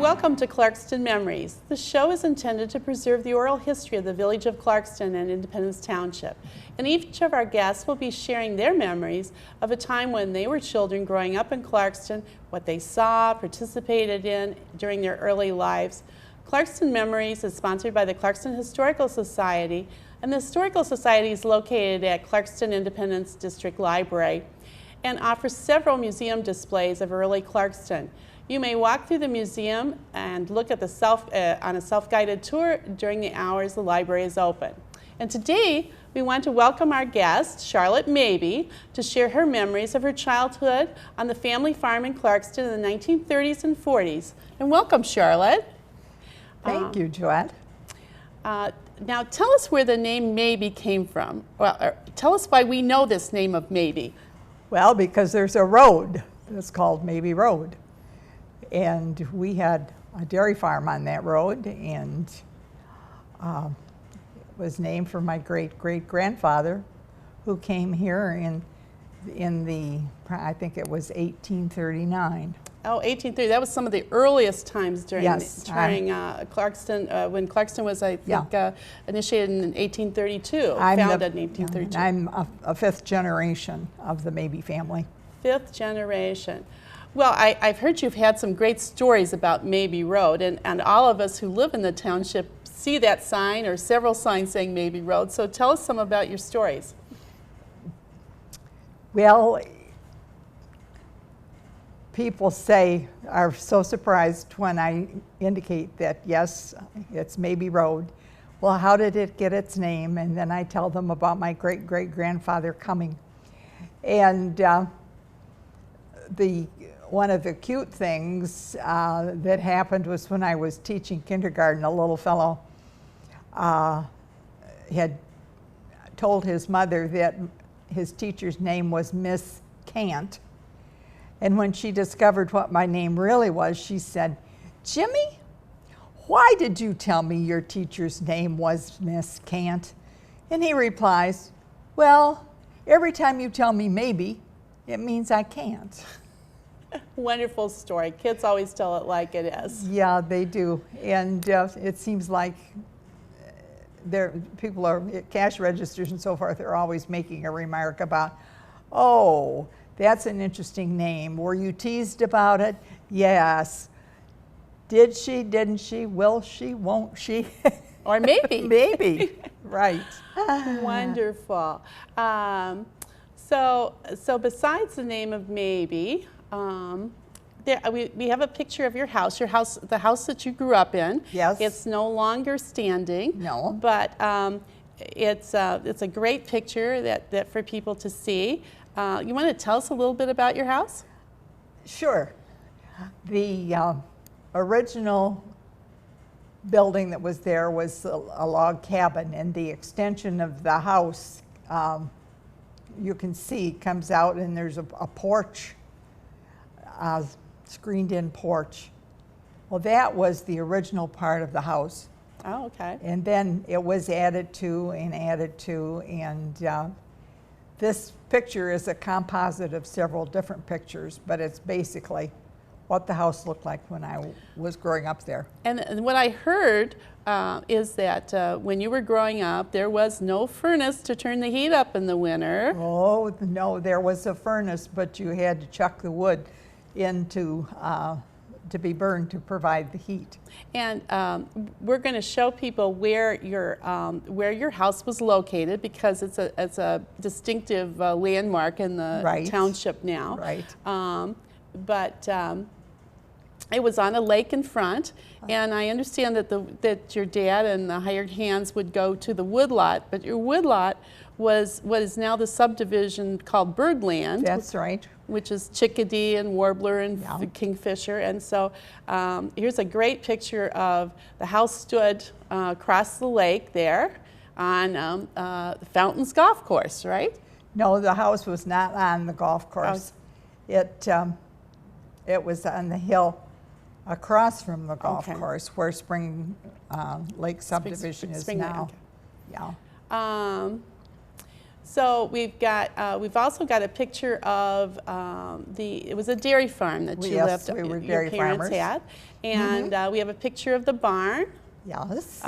Welcome to Clarkston Memories. The show is intended to preserve the oral history of the village of Clarkston and Independence Township. And each of our guests will be sharing their memories of a time when they were children growing up in Clarkston, what they saw, participated in during their early lives. Clarkston Memories is sponsored by the Clarkston Historical Society, and the Historical Society is located at Clarkston Independence District Library and offers several museum displays of early Clarkston. You may walk through the museum and look at the on a self-guided tour during the hours the library is open. And today, we want to welcome our guest, Charlotte Mabey, to share her memories of her childhood on the family farm in Clarkston in the 1930s and 40s. And welcome, Charlotte. Thank you, Joette. Now, tell us where the name Mabey came from. Well, tell us why we know this name of Mabey. Well, because there's a road that's called Mabey Road. And we had a dairy farm on that road, and it was named for my great-great-grandfather, who came here in the, I think it was 1839. Oh, 1830. That was some of the earliest times during Clarkston, when Clarkston was, I think, initiated in 1832, founded in 1832. I'm a fifth generation of the Mabey family. Fifth generation. Well, I've heard you've had some great stories about Mabey Road, and all of us who live in the township see that sign or several signs saying Mabey Road. So tell us some about your stories. Well, people are so surprised when I indicate that, yes, it's Mabey Road. Well, how did it get its name? And then I tell them about my great-great-grandfather coming. And one of the cute things that happened was when I was teaching kindergarten, a little fellow had told his mother that his teacher's name was Miss Cant. And when she discovered what my name really was, she said, "Jimmy, why did you tell me your teacher's name was Miss Cant?" And he replies, "Well, every time you tell me maybe, it means I can't." Wonderful story. Kids always tell it like it is. Yeah, they do. And it seems like people are at cash registers and so forth, they're always making a remark about, "Oh, that's an interesting name. Were you teased about it?" "Yes." "Did she, didn't she, will she, won't she?" Or maybe. Maybe, right. Wonderful. So besides the name of Mabey, we have a picture of your house, the house that you grew up in. Yes. It's no longer standing. No. But it's a great picture that for people to see. You want to tell us a little bit about your house? Sure. The original building that was there was a log cabin, and the extension of the house, you can see, comes out, and there's a porch, screened-in porch. Well, that was the original part of the house. Oh, okay. And then it was added to, and this picture is a composite of several different pictures, but it's basically what the house looked like when I was growing up there. And what I heard is that when you were growing up, there was no furnace to turn the heat up in the winter. Oh, no, there was a furnace, but you had to chuck the wood into to be burned to provide the heat. And we're going to show people where your house was located, because it's a distinctive landmark in the township now. Right. But it was on a lake in front, and I understand that your dad and the hired hands would go to the woodlot, but your woodlot was what is now the subdivision called Birdland. That's right. Which is chickadee and warbler and kingfisher. And so here's a great picture of the house stood across the lake there on the Fountains Golf Course, right? No, the house was not on the golf course. It was on the hill across from the golf course where Spring Lake subdivision is now. Yeah. So we've also got a picture of it was a dairy farm that you Yes, lived, we were your dairy parents farmers. had. And we have a picture of the barn. Yes.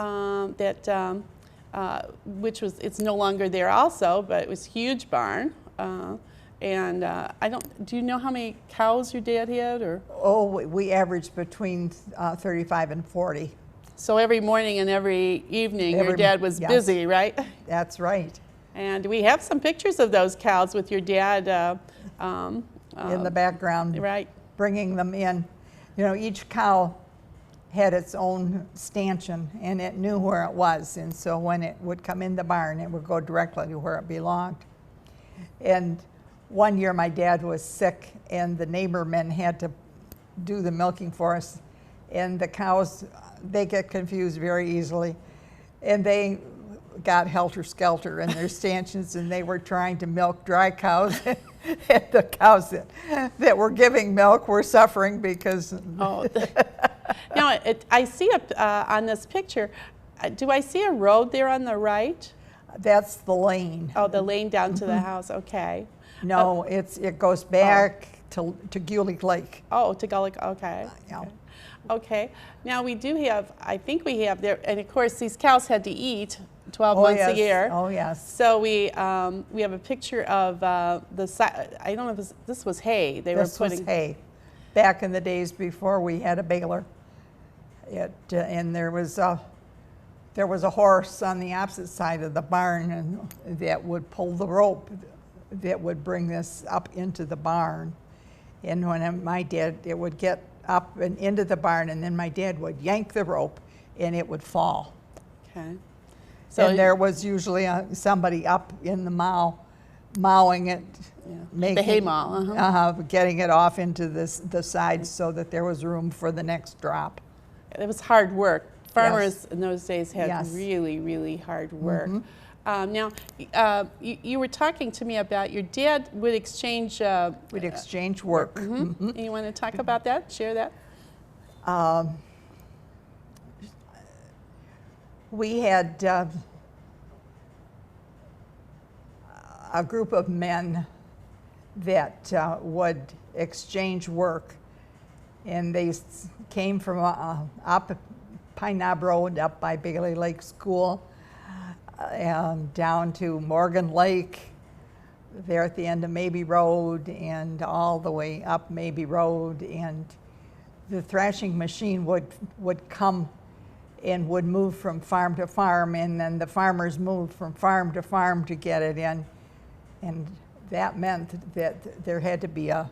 It's no longer there also, but it was a huge barn. Do you know how many cows your dad had, or? Oh, we averaged between 35 and 40. So every morning and every evening your dad was yes. busy, right? That's right. And we have some pictures of those cows with your dad. In the background, right. Bringing them in. You know, each cow had its own stanchion, and it knew where it was. And so when it would come in the barn, it would go directly to where it belonged. And one year my dad was sick, and the neighbor men had to do the milking for us. And the cows, they get confused very easily. And they got helter-skelter in their stanchions, and they were trying to milk dry cows. And the cows that were giving milk were suffering because... Oh. Now, I see on this picture, do I see a road there on the right? That's the lane. Oh, the lane down to the house, okay. No, it goes back to Gulick Lake. Oh, to Gulick, okay. Yeah. Okay, now we do have, I think we have there, and of course these cows had to eat 12 months a year. Oh, yes. So we have a picture of I don't know if this was hay. This was hay. Back in the days before we had a baler. And there was a horse on the opposite side of the barn, and that would pull the rope that would bring this up into the barn. And when it would get up and into the barn, and then my dad would yank the rope and it would fall. Okay. So and there was usually somebody up in the mow, mowing it, making the hay mow, getting it off into the sides so that there was room for the next drop. It was hard work. Farmers in those days had Yes. really, really hard work. Now, you were talking to me about your dad would exchange... We'd exchange work. You want to talk about that? Share that? We had a group of men that would exchange work, and they came from up Pine Knob Road, up by Bailey Lake School, and down to Morgan Lake, there at the end of Mabee Road, and all the way up Mabee Road. And the thrashing machine would come and would move from farm to farm, and then the farmers moved from farm to farm to get it in. And that meant that there had to be a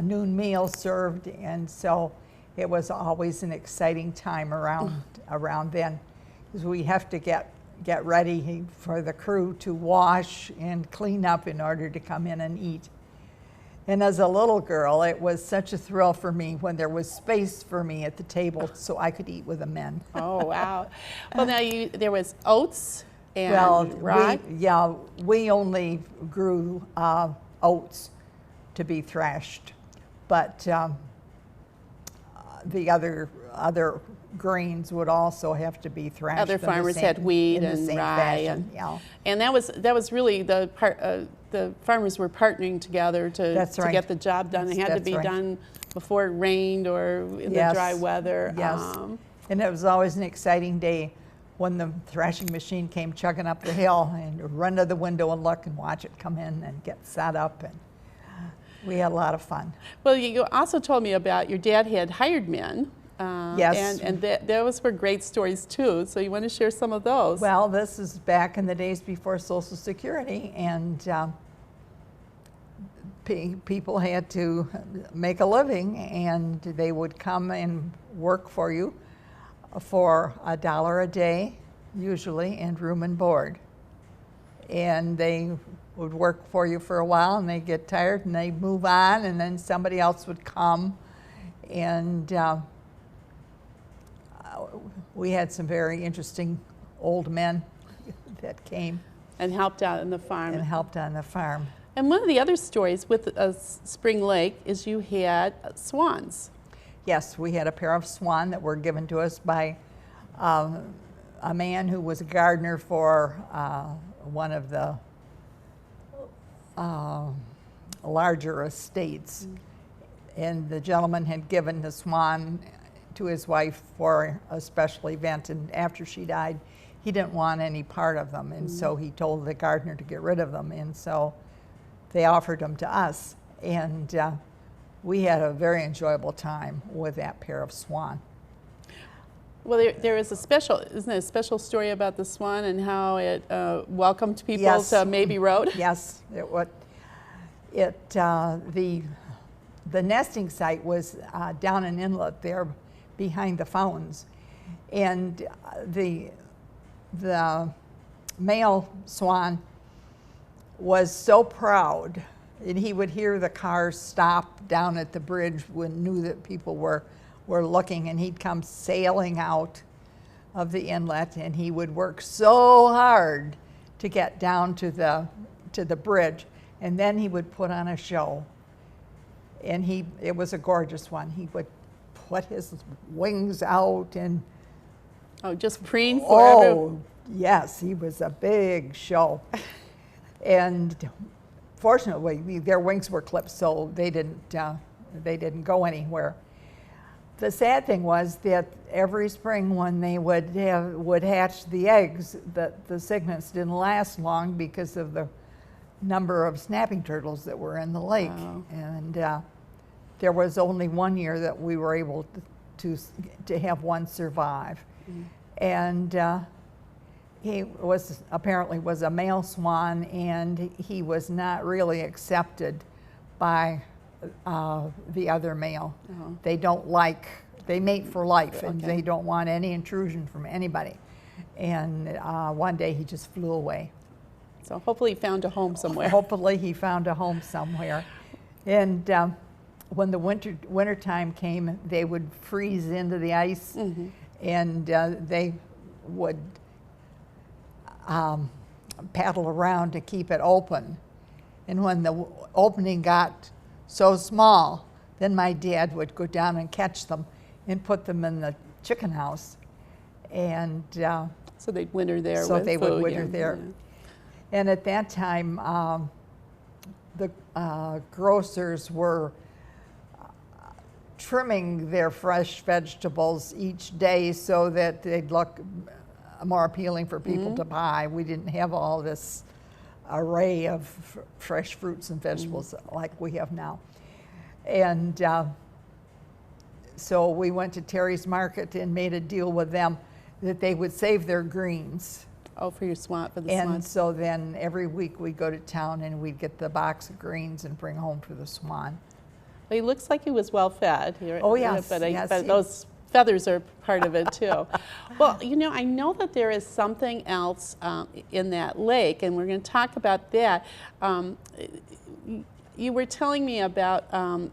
noon meal served, and so it was always an exciting time around then, because we have to get ready for the crew to wash and clean up in order to come in and eat. And as a little girl, it was such a thrill for me when there was space for me at the table so I could eat with the men. Oh, wow. Well, now there was oats and rye? We only grew oats to be thrashed, but the other grains would also have to be thrashed. Other farmers had wheat and rye, and that was really the part. The farmers were partnering together to get the job done. It had to be done before it rained or in the dry weather. Yes, and it was always an exciting day when the thrashing machine came chugging up the hill, and run to the window and look and watch it come in and get set up, and we had a lot of fun. Well, you also told me about your dad had hired men. Yes. And those were great stories too, so you want to share some of those? Well, this is back in the days before Social Security, and people had to make a living, and they would come and work for you for $1 a day, usually, and room and board. And they would work for you for a while, and they'd get tired, and they'd move on, and then somebody else would come. And we had some very interesting old men that came. And helped out on the farm. And one of the other stories with Spring Lake is you had swans. Yes, we had a pair of swan that were given to us by a man who was a gardener for one of the larger estates. And the gentleman had given the swan to his wife for a special event, and after she died, he didn't want any part of them, and so he told the gardener to get rid of them, and so they offered them to us, and we had a very enjoyable time with that pair of swan. Well, there is isn't there a special story about the swan and how it welcomed people Yes. to Maybe Road? Yes, the nesting site was down an inlet there behind the fountains, and the male swan was so proud, and he would hear the cars stop down at the bridge when knew that people were looking, and he'd come sailing out of the inlet, and he would work so hard to get down to the bridge, and then he would put on a show. And it was a gorgeous one. He would put his wings out and just preen for everyone. Yes, he was a big show. And fortunately, their wings were clipped, so they didn't go anywhere. The sad thing was that every spring when they would hatch the eggs, that the cygnets didn't last long because of the number of snapping turtles that were in the lake. Wow. And there was only one year that we were able to have one survive. And he apparently was a male swan, and he was not really accepted by the other male. They mate for life, and they don't want any intrusion from anybody. And one day he just flew away. So hopefully he found a home somewhere. Hopefully he found a home somewhere. And when the winter time came, they would freeze into the ice, and they would paddle around to keep it open. And when the opening got so small, then my dad would go down and catch them and put them in the chicken house. And so they'd winter there. So with they food, would winter there. Yeah. And at that time, the grocers were trimming their fresh vegetables each day so that they'd look more appealing for people to buy. We didn't have all this array of fresh fruits and vegetables like we have now. And so we went to Terry's Market and made a deal with them that they would save their greens. Oh, for your swan, for the And swan. so then every week we'd go to town and we'd get the box of greens and bring home for the swan. Well, he looks like he was well fed. Oh, yes, But, yes, but those feathers are part of it too. Well, I know that there is something else in that lake, and we're going to talk about that. You were telling me about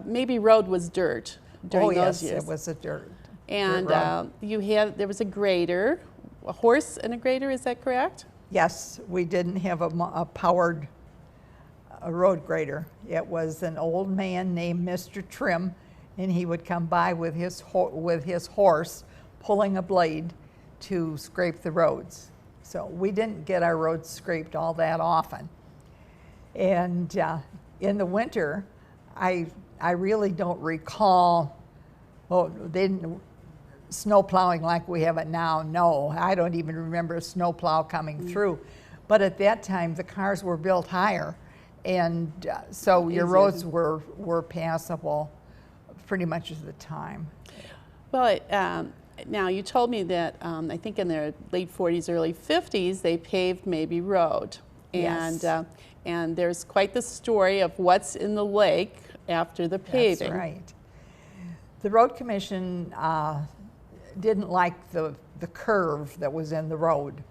Maybe Road was dirt during those years. Yes, it was a dirt. And there was a grader, a horse and a grader, is that correct? Yes, we didn't have a powered road grader. It was an old man named Mr. Trim, and he would come by with his horse pulling a blade to scrape the roads. So we didn't get our roads scraped all that often. And in the winter, I really don't recall, they didn't snow plowing like we have it now. No, I don't even remember a snow plow coming through. But at that time, the cars were built higher, and so your roads were passable pretty much at the time. Well, now you told me that I think in their late 40s, early 50s, they paved Maybe Road. And, Yes. And there's quite the story of what's in the lake after the paving. That's right. The Road Commission didn't like the curve that was in the road.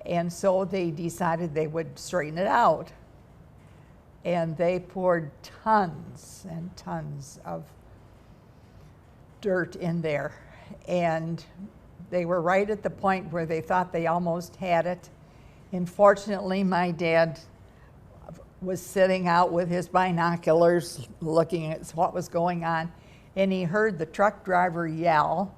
And so they decided they would straighten it out. And they poured tons and tons of dirt in there. And they were right at the point where they thought they almost had it. Unfortunately, my dad was sitting out with his binoculars looking at what was going on, and he heard the truck driver yell,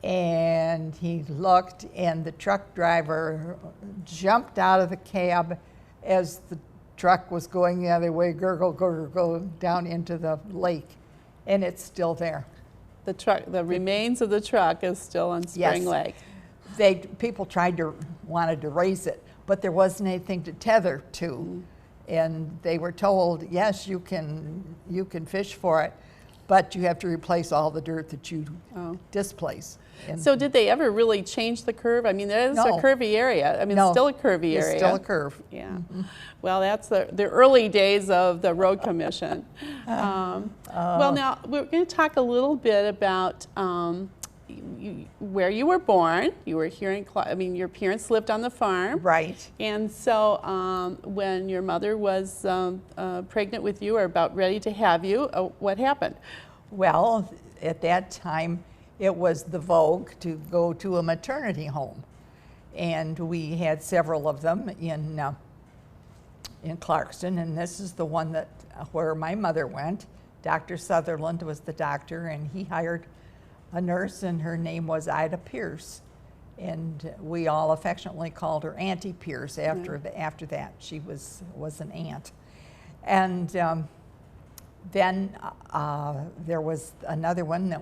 And he looked, and the truck driver jumped out of the cab as the truck was going the other way, gurgle, gurgle, gurgle, down into the lake. And it's still there. The remains of the truck is still on Spring Lake. People wanted to raise it, but there wasn't anything to tether to. And they were told, yes, you can fish for it, but you have to replace all the dirt that you displace. And so did they ever really change the curve? I mean, that is No. a curvy area. I mean, No. it's still a curvy area. It's still a curve. Yeah. Well, that's the early days of the road commission. Well, now we're going to talk a little bit about where you were born. You were here in your parents lived on the farm. Right. And so when your mother was pregnant with you or about ready to have you, what happened? Well, at that time, it was the vogue to go to a maternity home. And we had several of them in Clarkston, and this is the one where my mother went. Dr. Sutherland was the doctor, and he hired a nurse, and her name was Ida Pierce. And we all affectionately called her Auntie Pierce after that. She was an aunt. And then there was another one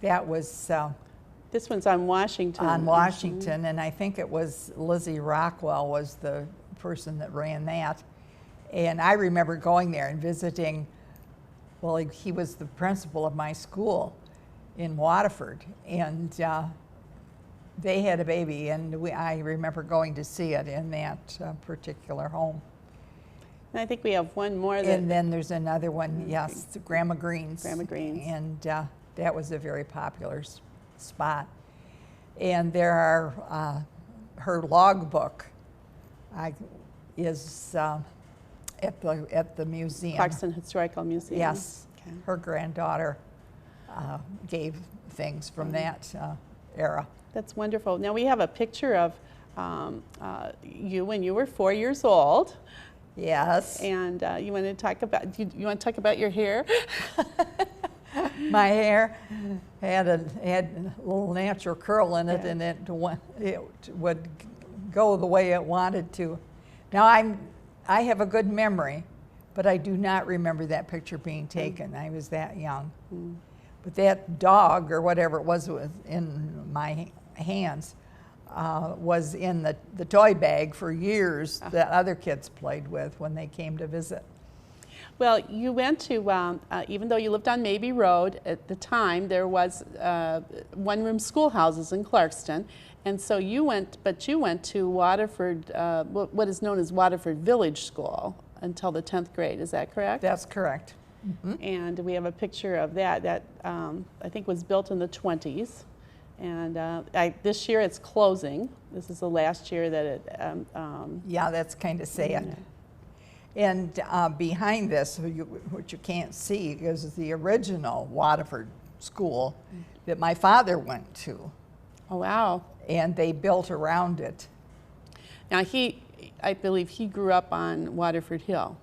that was this one's on Washington. On Washington, and I think it was Lizzie Rockwell was the person that ran that. And I remember going there and visiting. Well, he was the principal of my school in Waterford, and they had a baby, and I remember going to see it in that particular home. And I think we have one more. And then there's another one, yes, the Grandma Green's. Grandma Green's. And that was a very popular spot. And there are, her logbook is at the museum. Clarkston Historical Museum. Yes. Okay. Her granddaughter gave things from that era. That's wonderful. Now we have a picture of you when you were 4 years old. Yes. And you want to talk about your hair? My hair had a little natural curl in it, and it would go the way it wanted to. Now I have a good memory, but I do not remember that picture being taken. I was that young. But that dog, or whatever it was in my hands, was in the toy bag for years that other kids played with when they came to visit. Well, you went to, even though you lived on Mabee Road at the time, there was one-room schoolhouses in Clarkston. And so you went to Waterford, what is known as Waterford Village School until the 10th grade. Is that correct? That's correct. And we have a picture of that I think was built in the 20s. And this year it's closing. This is the last year that it... yeah, that's kind of sad. And behind this, what you can't see, is the original Waterford school that my father went to. Oh, wow. And they built around it. Now, I believe he grew up on Waterford Hill.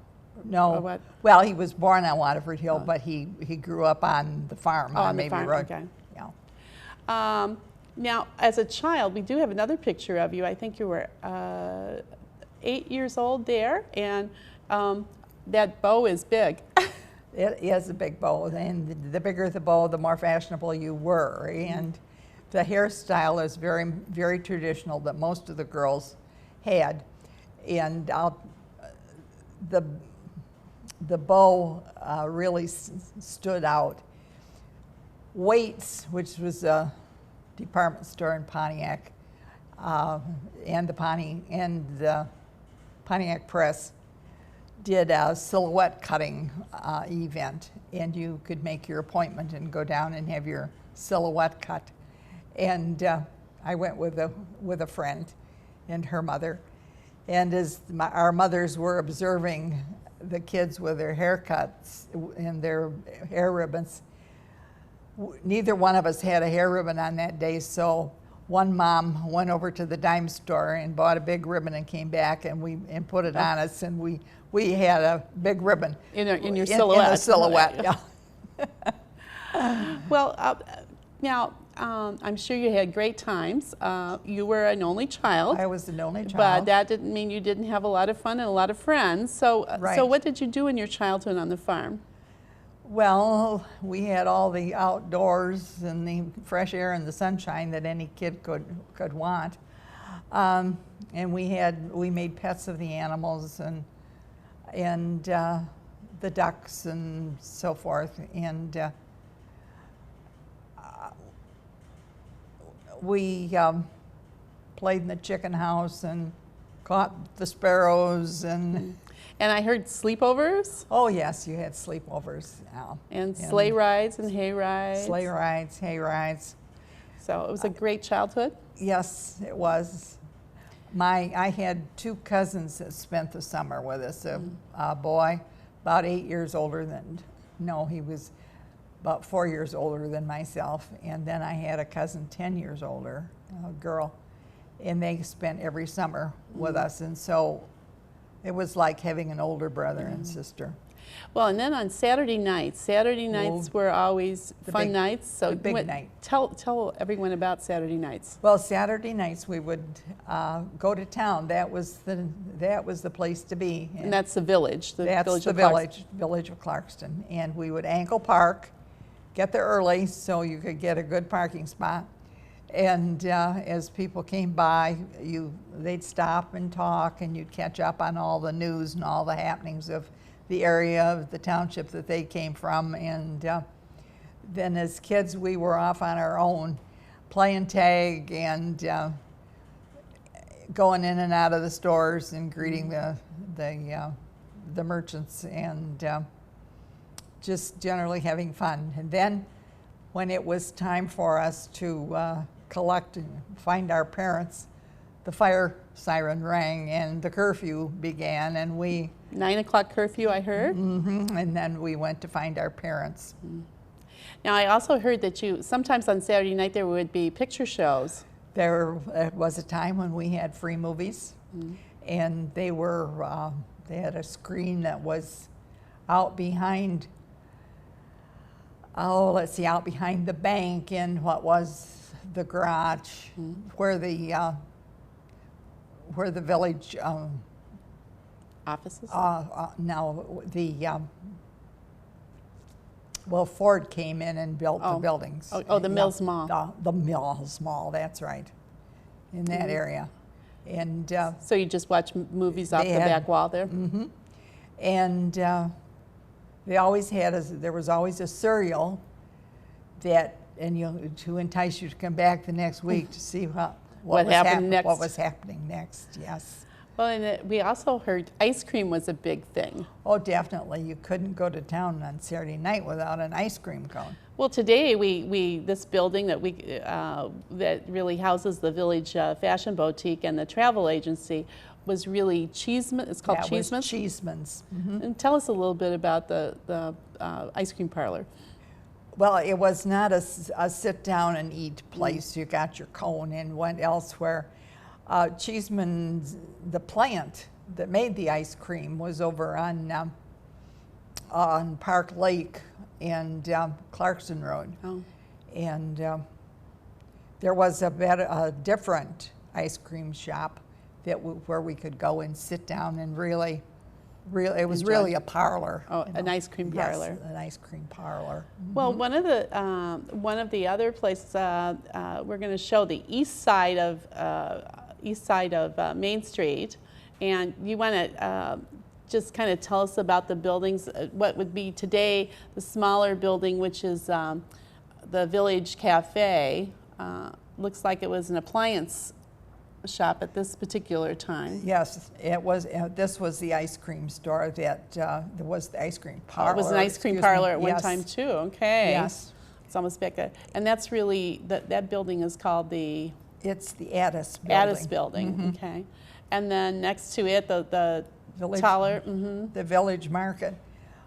No, well, he was born on Waterford Hill, but he grew up on the farm on Mabee Road. Okay. Yeah. Now, as a child, we do have another picture of you. I think you were 8 years old there, and that bow is big. It is a big bow, and the bigger the bow, the more fashionable you were. And the hairstyle is very, very traditional that most of the girls had. And the bow really stood out. Waits, which was a department store in Pontiac, and the Pontiac Press did a silhouette cutting event, and you could make your appointment and go down and have your silhouette cut. And I went with a friend and her mother, and as our mothers were observing the kids with their haircuts and their hair ribbons, neither one of us had a hair ribbon on that day, so one mom went over to the dime store and bought a big ribbon and came back and put it on us, and we had a big ribbon in your silhouette. In the silhouette, yeah. Well, Now, I'm sure you had great times. You were an only child. I was an only child. But that didn't mean you didn't have a lot of fun and a lot of friends. So, Right. so what did you do in your childhood on the farm? Well, we had all the outdoors and the fresh air and the sunshine that any kid could want. And we made pets of the animals and the ducks and so forth. And we played in the chicken house and caught the sparrows and. And I heard sleepovers. Oh yes, you had sleepovers. And sleigh rides and hay rides. Sleigh rides, hay rides. So it was a great childhood. Yes, it was. I had two cousins that spent the summer with us. A boy, about 8 years older than, no, he was about 4 years older than myself. And then I had a cousin 10 years older, a girl, and they spent every summer with us. And so it was like having an older brother and sister. Well, and then on Saturday nights were always fun nights. So the big night. Tell everyone about Saturday nights. Well, Saturday nights we would go to town. That was the place to be. And that's the village. That's the village of Clarkston. And we would ankle park, get there early so you could get a good parking spot. And as people came by, they'd stop and talk, and you'd catch up on all the news and all the happenings of the area of the township that they came from. And then as kids, we were off on our own, playing tag and going in and out of the stores and greeting the merchants and just generally having fun. And then when it was time for us to collect and find our parents, the fire siren rang and the curfew began, and we 9 o'clock curfew, I heard. and then we went to find our parents. Now, I also heard that sometimes on Saturday night there would be picture shows. There was a time when we had free movies, and they had a screen that was out behind. Oh, let's see, out behind the bank in what was the garage, where the village offices. Well, Ford came in and built the buildings. The Mills Mall. The Mills Mall. That's right, in that area, and so you just watch movies off the back wall there. And they always had there was always a cereal to entice you to come back the next week to see what was happening next. Yes. Well, and we also heard ice cream was a big thing. Oh, definitely. You couldn't go to town on Saturday night without an ice cream cone. Well, today this building that that really houses the Village Fashion Boutique and the travel agency was really Cheeseman. It's called Cheeseman's. Cheeseman's. And tell us a little bit about the ice cream parlor. Well, it was not a sit down and eat place. You got your cone and went elsewhere. Cheeseman's, the plant that made the ice cream, was over on Park Lake and Clarkston Road. Oh. And there was a different ice cream shop where we could go and sit down and really, it was really a parlor. Oh, an ice cream parlor. Yes, an ice cream parlor. Well, one of the other places we're going to show the east side of Main Street, and you want to just kind of tell us about the buildings. What would be today the smaller building, which is the Village Cafe. Looks like it was an appliance shop at this particular time. Yes, it was. This was the ice cream store that there was the ice cream parlor. Oh, it was an ice cream parlor at one Yes. time too. Okay. Yes. It's almost back there. And that's really that building is called the It's the Addis building. Addis building. Okay. And then next to it, the Village, taller. the Village Market.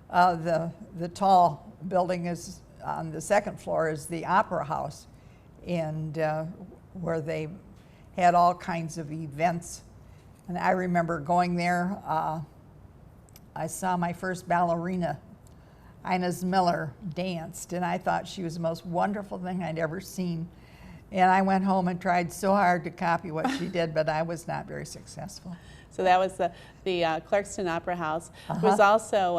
The tall building is on the second floor is the Opera House, and where they had all kinds of events. And I remember going there. I saw my first ballerina Inez Miller danced, and I thought she was the most wonderful thing I'd ever seen. And I went home and tried so hard to copy what she did, but I was not very successful. So that was the Clarkston Opera House. There was also,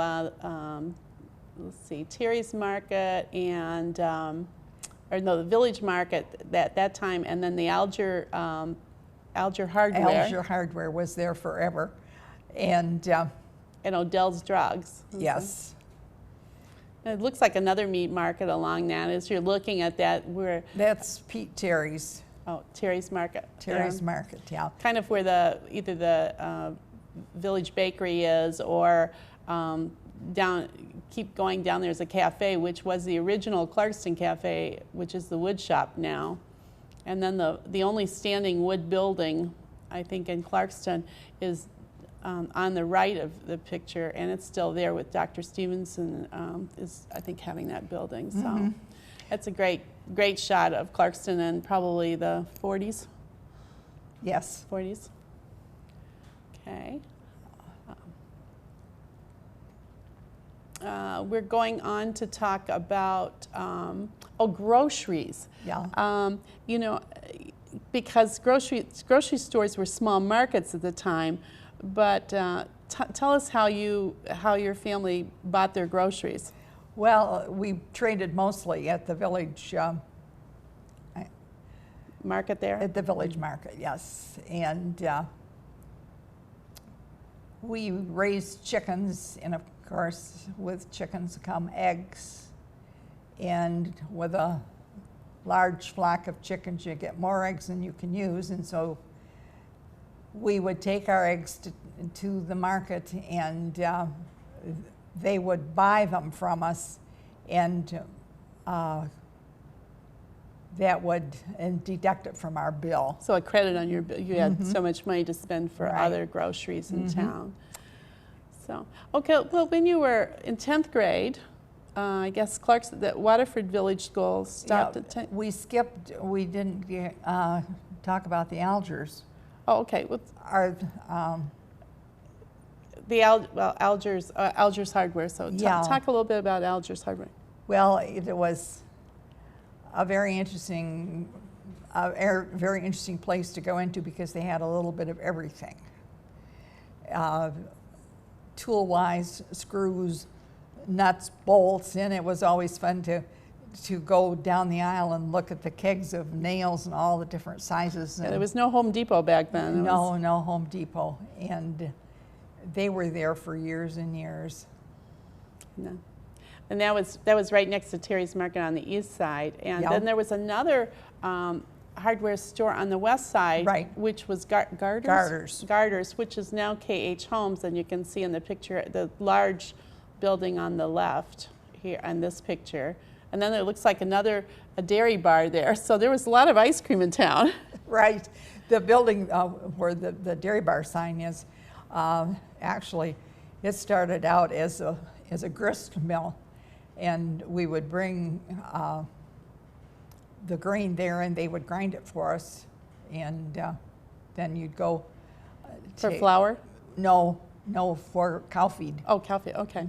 let's see, Terry's Market and, or no, the Village Market that time, and then the Alger Hardware. Alger Hardware was there forever. And Odell's Drugs. yes. It looks like another meat market along that as you're looking at that. That's Pete Terry's. Oh, Terry's Market. Terry's Market, yeah. Kind of where either the Village Bakery is, or keep going down there's a cafe, which was the original Clarkston Cafe, which is the wood shop now. And then the only standing wood building, I think, in Clarkston is on the right of the picture, and it's still there with Dr. Stevenson is, I think, having that building. So that's a great shot of Clarkston in probably the 40s. Yes. 40s. Okay. We're going on to talk about groceries. Yeah. You know, because grocery stores were small markets at the time, but tell us how your family bought their groceries. Well, we traded mostly at the village market there? At the village market, yes. And we raised chickens, and of course, with chickens come eggs. And with a large flock of chickens, you get more eggs than you can use. And so we would take our eggs to the market, and they would buy them from us, and that would deduct it from our bill. So a credit on your bill. You had so much money to spend for other groceries in town. So, okay, well, when you were in 10th grade, I guess Clarkston, that Waterford Village School stopped at 10th. We skipped, we didn't talk about the Algers. Oh, okay. Well, Alger's Hardware. So talk a little bit about Alger's Hardware. Well, it was a very interesting place to go into because they had a little bit of everything. Tool-wise, screws, nuts, bolts, and it was always fun to go down the aisle and look at the kegs of nails and all the different sizes. Yeah, there was no Home Depot back then. No Home Depot, and they were there for years and years. No. And that was right next to Terry's Market on the east side, and then there was another hardware store on the west side, which was Garter's, which is now KH Homes, and you can see in the picture the large building on the left here on this picture. And then there looks like a dairy bar there. So there was a lot of ice cream in town. Right. The building where the dairy bar sign is, actually, it started out as a grist mill. And we would bring the grain there, and they would grind it for us. And then you'd go... For flour? No, for cow feed. Oh, cow feed, okay.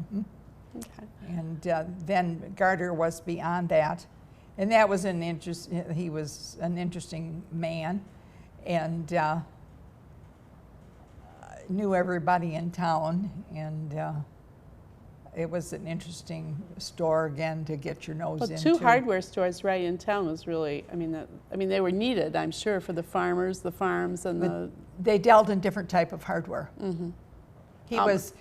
Okay. And then Garter was beyond that, and that was he was an interesting man, and knew everybody in town, and it was an interesting store again to get your nose into. Two hardware stores right in town was really, I mean, they were needed, I'm sure, for the farmers, the farms, and they dealt in different type of hardware. He was,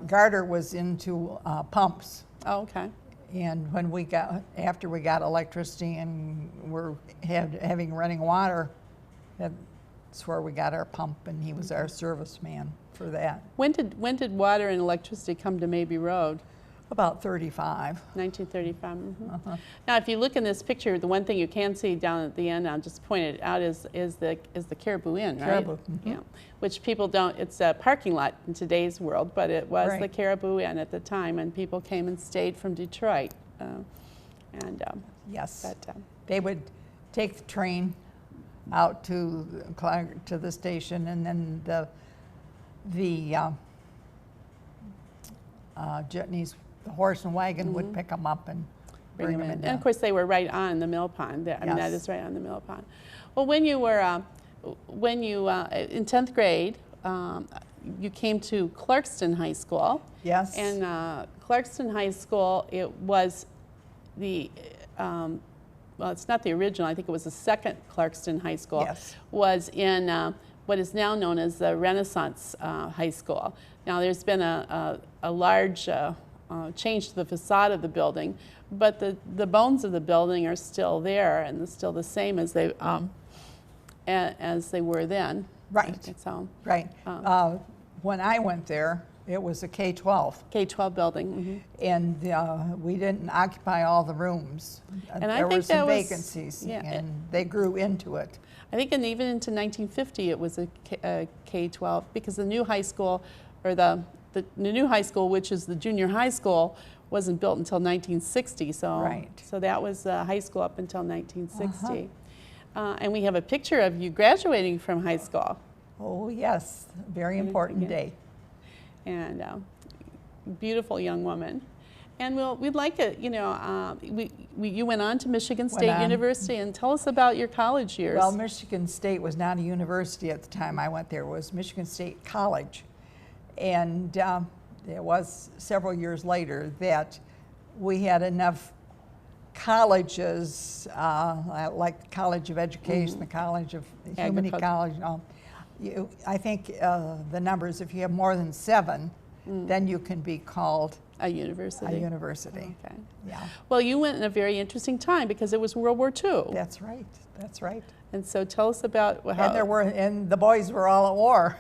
Garter was into pumps. Oh, okay. And after we got electricity and were having running water, that's where we got our pump, and he was our serviceman for that. When did water and electricity come to Mabee Road? About 35. 1935. Now, if you look in this picture, the one thing you can see down at the end, I'll just point it out, is the Caribou Inn, right? Caribou. Yeah, which people don't. It's a parking lot in today's world, but it was the Caribou Inn at the time, and people came and stayed from Detroit. Yes. They would take the train out to the station, and then the jitneys the horse and wagon would pick them up and bring them in. And of course, they were right on the mill pond. I mean, that is right on the mill pond. Well, when you were in 10th grade, you came to Clarkston High School. Yes. And Clarkston High School, it was the well, it's not the original. I think it was the second Clarkston High School. Yes. Was in what is now known as the Renaissance High School. Now, there's been a large change to the facade of the building, but the bones of the building are still there and still the same as they were then. Right. So, right. When I went there, it was a K-12. K-12 building. And we didn't occupy all the rooms. And there I think were some that was, vacancies, yeah, and they grew into it. I think, and even into 1950, it was a K-12 because the new high school, or the new high school, which is the junior high school, wasn't built until 1960. So, right. So that was high school up until 1960. And we have a picture of you graduating from high school. Oh yes, very important day. And beautiful young woman. And we'd like to, you know, you went on to Michigan State University, and tell us about your college years. Well, Michigan State was not a university at the time I went there. It was Michigan State College. And it was several years later that we had enough colleges, like the College of Education, the College of Humanity College. I think the numbers, if you have more than 7, then you can be called a university. A university. Okay. Yeah. Well, you went in a very interesting time because it was World War II. That's right. That's right. And so tell us about how. And the boys were all at war.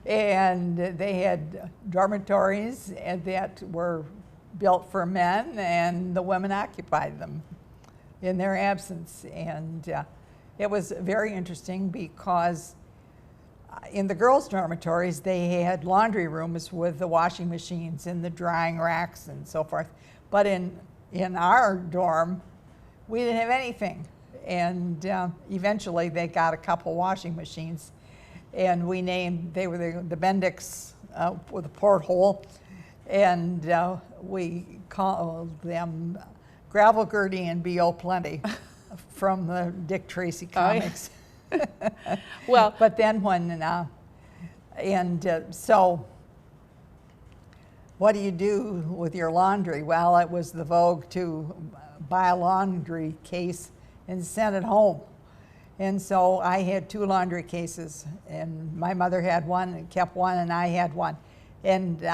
And they had dormitories that were built for men, and the women occupied them in their absence. And it was very interesting because in the girls' dormitories, they had laundry rooms with the washing machines and the drying racks and so forth. But in our dorm, we didn't have anything. And eventually they got a couple washing machines, and they were the Bendix with a porthole, and we called them Gravel Gertie and B.O. Plenty from the Dick Tracy comics. Well, but then so what do you do with your laundry? Well, it was the vogue to buy a laundry case and send it home. And so I had 2 laundry cases, and my mother had one and kept one, and I had one. And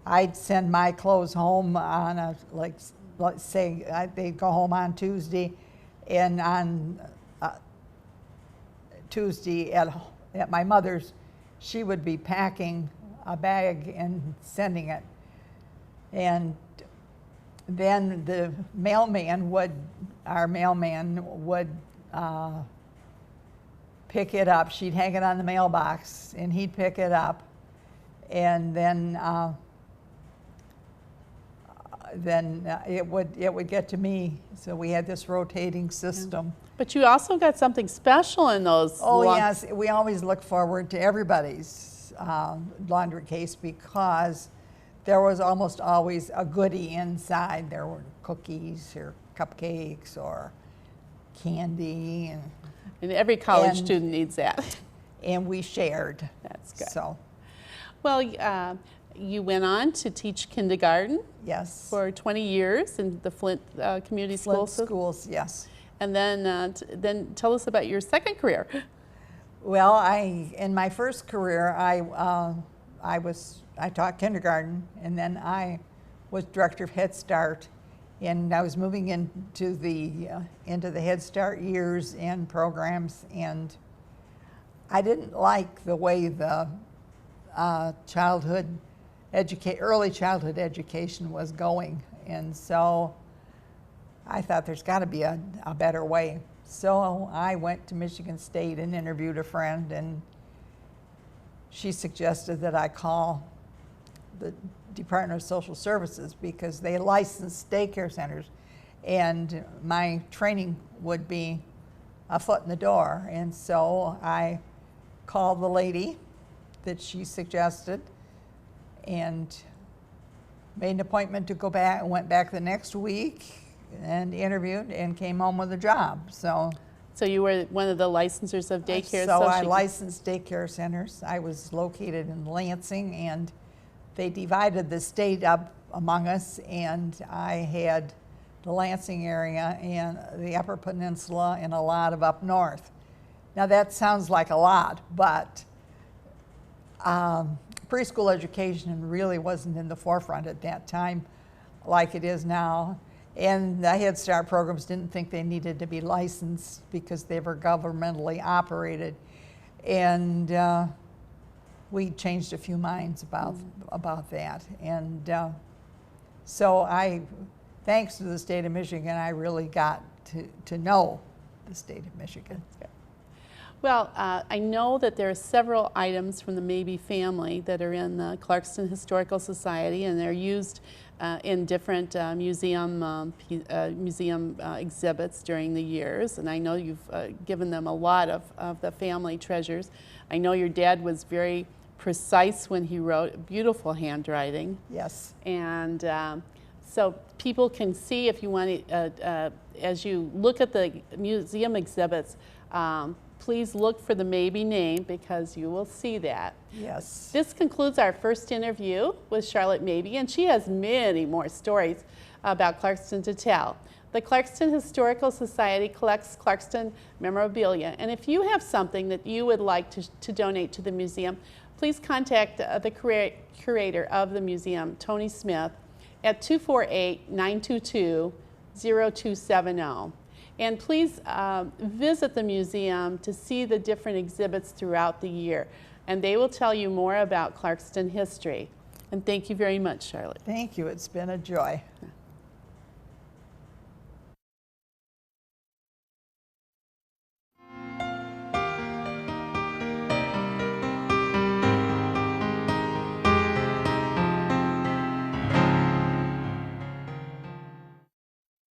I'd send my clothes home on let's say they'd go home on Tuesday, and on Tuesday at my mother's, she would be packing a bag and sending it. And then our mailman would pick it up. She'd hang it on the mailbox, and he'd pick it up, and then it would get to me. So we had this rotating system. But you also got something special in those. Oh yes, we always look forward to everybody's laundry case because there was almost always a goodie inside. There were cookies or cupcakes or candy, and every college student needs that. And we shared. That's good. So, well, you went on to teach kindergarten. Yes. For 20 years in the Flint community Flint schools. Yes. And then tell us about your second career. Well, in my first career, I taught kindergarten, and then I was director of Head Start, and I was moving into the Head Start years and programs, and I didn't like the way the early childhood education was going, and so I thought there's got to be a better way. So I went to Michigan State and interviewed a friend, and she suggested that I call the Department of Social Services because they license daycare centers, and my training would be a foot in the door. And so I called the lady that she suggested, and made an appointment to go back, went back the next week and interviewed and came home with a job. So you were one of the licensors of daycare. So I licensed daycare centers. I was located in Lansing, and they divided the state up among us, and I had the Lansing area and the Upper Peninsula and a lot of up north. Now that sounds like a lot, but preschool education really wasn't in the forefront at that time like it is now. And the Head Start programs didn't think they needed to be licensed because they were governmentally operated. And we changed a few minds about that. And so thanks to the state of Michigan, I really got to know the state of Michigan. Well, I know that there are several items from the Mabee family that are in the Clarkston Historical Society, and they're used in different museum exhibits during the years. And I know you've given them a lot of the family treasures. I know your dad was very precise when he wrote, beautiful handwriting. Yes. And so people can see, if you want to, as you look at the museum exhibits, please look for the Mabee name because you will see that. Yes. This concludes our first interview with Charlotte Mabee, and she has many more stories about Clarkston to tell. The Clarkston Historical Society collects Clarkston memorabilia, and if you have something that you would like to donate to the museum, please contact the curator of the museum, Tony Smith, at 248-922-0270. And please visit the museum to see the different exhibits throughout the year. And they will tell you more about Clarkston history. And thank you very much, Charlotte. Thank you. It's been a joy.